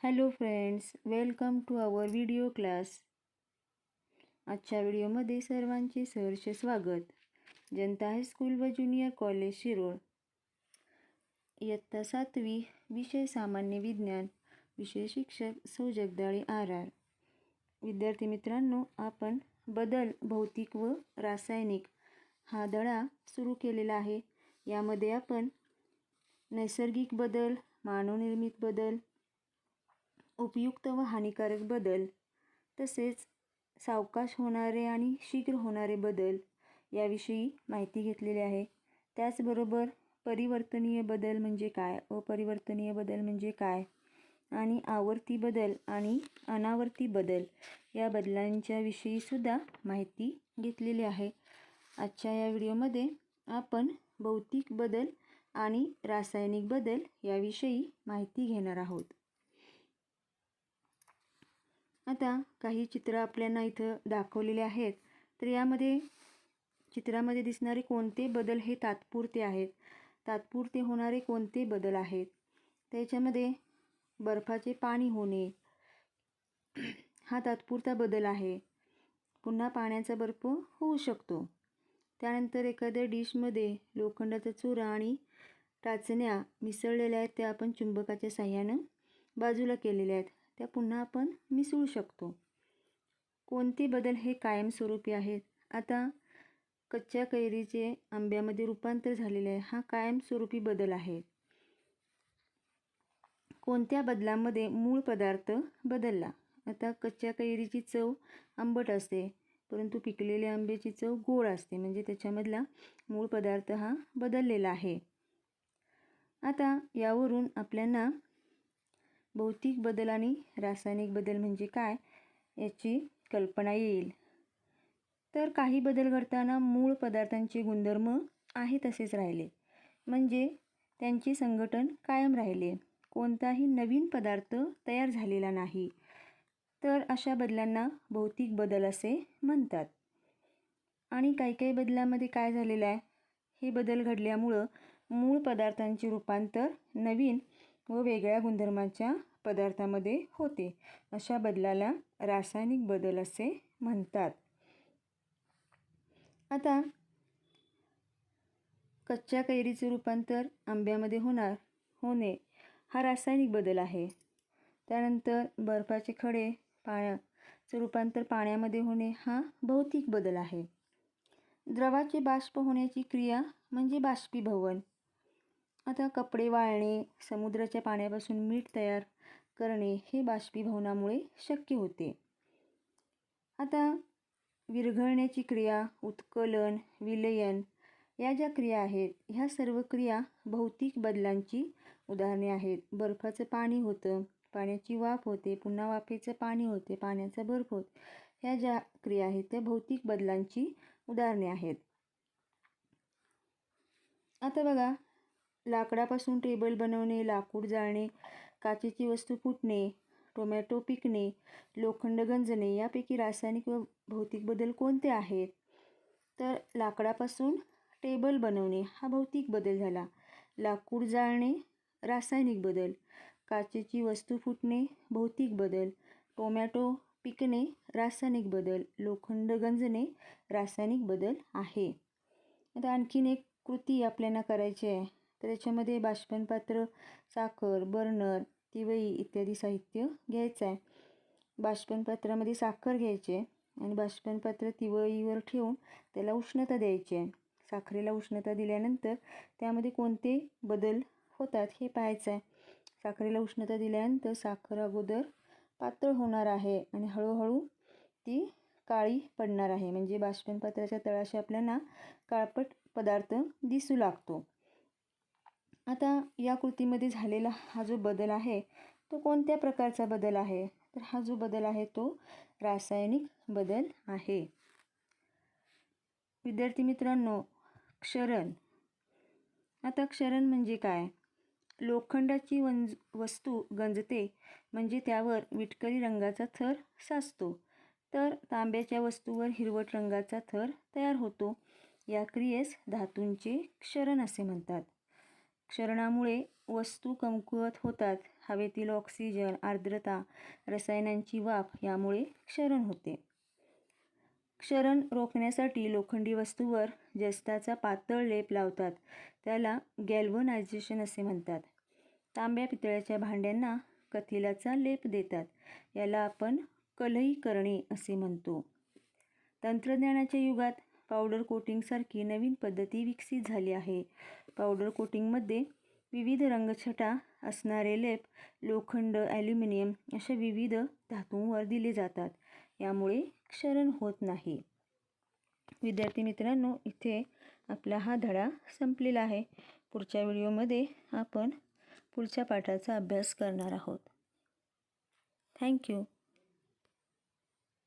Hello friends, welcome to our video class. आजच्या व्हिडिओमध्ये सर्वांचे सहर्ष स्वागत. जनता हायस्कूल व ज्युनियर कॉलेज शिरोळ, इयत्ता 7वी, विषय सामान्य विज्ञान, विषय शिक्षक सौ जगदाळे RR. विद्यार्थी मित्रांनो, आपण बदल भौतिक व रासायनिक हा धडा सुरू केलेला आहे. यामध्ये आपण नैसर्गिक बदल, मानवनिर्मित बदल, उपयुक्त व हानिकारक बदल, तसेच सावकाश होणारे आणि शीघ्र होणारे बदल याविषयी माहिती घेतलेली आहे. त्याचबरोबर परिवर्तनीय बदल म्हणजे काय, अपरिवर्तनीय बदल म्हणजे काय, आणि आवर्ती बदल आणि अनावर्ती बदल या बदलांच्या विषयी सुद्धा माहिती घेतलेली आहे. आजच्या या व्हिडिओमध्ये आपण भौतिक बदल आणि रासायनिक बदल याविषयी माहिती घेणार आहोत. आता काही चित्र आपल्याला इथं दाखवलेले आहेत. तर यामध्ये चित्रामध्ये दिसणारे कोणते बदल हे तात्पुरते आहेत, तात्पुरते होणारे कोणते बदल आहेत. त्याच्यामध्ये बर्फाचे पाणी होणे हा तात्पुरता बदल आहे. पुन्हा पाण्याचा बर्फ होऊ शकतो. त्यानंतर एखाद्या डिशमध्ये लोखंडाचा चुरा आणि टाचण्या मिसळलेल्या आहेत, त्या आपण चुंबकाच्या साहाय्यानं बाजूला केलेल्या आहेत, त्या पुन्हा आपण मिसळू शकतो. कोणते बदल हे कायमस्वरूपी आहेत. आता कच्च्या कैरीचे आंब्यामध्ये रूपांतर झालेले आहे, हा कायमस्वरूपी बदल आहे. कोणत्या बदलामध्ये मूळ पदार्थ बदलला. आता कच्च्या कैरीची चव आंबट असते, परंतु पिकलेल्या आंब्याची चव गोड असते, म्हणजे त्याच्यामधला मूळ पदार्थ हा बदललेला आहे. आता यावरून आपल्याला भौतिक बदल आणि रासायनिक बदल म्हणजे काय याची कल्पना येईल. तर काही बदल घडताना मूळ पदार्थांचे गुणधर्म आहे तसेच राहिले, म्हणजे त्यांचे संघटन कायम राहिले, कोणताही नवीन पदार्थ तयार झालेला नाही. तर अशा बदलांना भौतिक बदल असे म्हणतात. आणि काही काही बदलामध्ये काय झालेलं आहे, हे बदल घडल्यामुळं मूळ पदार्थांचे रूपांतर नवीन व वेगळ्या गुणधर्माच्या पदार्थामध्ये होते. अशा बदलाला रासायनिक बदल असे म्हणतात. आता कच्च्या कैरीचे रूपांतर आंब्यामध्ये होणे हा रासायनिक बदल आहे. त्यानंतर बर्फाचे खडे पाण्याचं रूपांतर पाण्यामध्ये होणे हा भौतिक बदल आहे. द्रवाचे बाष्प होण्याची क्रिया म्हणजे बाष्पीभवन. आता कपडे वाळणे, समुद्राच्या पाण्यापासून मीठ तयार करणे हे बाष्पीभवनामुळे शक्य होते. आता विरघळण्याची क्रिया, उत्कलन, विलयन या ज्या क्रिया आहेत, ह्या सर्व क्रिया भौतिक बदलांची उदाहरणे आहेत. बर्फाचं पाणी होतं, पाण्याची वाफ होते, पुन्हा वाफेचं पाणी होते, पाण्याचा बर्फ होत, ह्या ज्या क्रिया आहेत त्या भौतिक बदलांची उदाहरणे आहेत. आता बघा, लाकडापासून टेबल बनवणे, लाकूड जाळणे, काचेची वस्तू फुटणे, टोमॅटो पिकणे, लोखंड गंजणे यापैकी रासायनिक व भौतिक बदल कोणते आहेत. तर लाकडापासून टेबल बनवणे हा भौतिक बदल झाला. लाकूड जाळणे रासायनिक बदल, काचेची वस्तू फुटणे भौतिक बदल, टोमॅटो पिकणे रासायनिक बदल, लोखंड गंजणे रासायनिक बदल आहे. आता आणखीन एक कृती आपल्याला करायची आहे. तर याच्यामध्ये बाष्पन पात्र, साखर, बर्नर, तिवई इत्यादी साहित्य घ्यायचं आहे. बाष्पन पात्रामध्ये साखर घ्यायची आहे आणि बाष्पन पात्र तिवईवर ठेवून त्याला उष्णता द्यायची आहे. साखरेला उष्णता दिल्यानंतर त्यामध्ये कोणते बदल होतात हे पाहायचं आहे. साखरेला उष्णता दिल्यानंतर साखर अगोदर पातळ होणार आहे आणि हळूहळू ती काळी पडणार आहे, म्हणजे बाष्पन पात्राच्या तळाशी आपल्याला काळपट पदार्थ दिसू लागतो. आता या कृतीमध्ये झालेला हा जो बदल आहे तो कोणत्या प्रकारचा बदल आहे. तर हा जो बदल आहे तो रासायनिक बदल आहे. विद्यार्थी मित्रांनो, क्षरण. आता क्षरण म्हणजे काय. लोखंडाची वस्तू गंजते म्हणजे त्यावर विटकरी रंगाचा थर साचतो, तर तांब्याच्या वस्तूवर हिरवट रंगाचा थर तयार होतो. या क्रियेस धातूंचे क्षरण असे म्हणतात. क्षरणामुळे वस्तू कमकुवत होतात हवेतील ऑक्सिजन, आर्द्रता, रसायनांची वाफ यामुळे क्षरण होते. क्षरण रोखण्यासाठी लोखंडी वस्तूवर जस्ताचा पातळ लेप लावतात. त्याला गॅल्व्हनायझेशन असे म्हणतात. तांब्या पितळ्याच्या भांड्यांना कथिलाचा लेप देतात. याला आपण कलई करणे असे म्हणतो. तंत्रज्ञानाच्या युगात पावडर कोटिंगसारखी नवीन पद्धती विकसित झाली आहे. पावडर कोटिंगमध्ये विविध रंगछटा असणारे लेप लोखंड, ॲल्युमिनियम अशा विविध धातूंवर दिले जातात. यामुळे क्षरण होत नाही. विद्यार्थी मित्रांनो, इथे आपला हा धडा संपलेला आहे. पुढच्या व्हिडिओमध्ये आपण पुढच्या पाठाचा अभ्यास करणार आहोत. थँक्यू.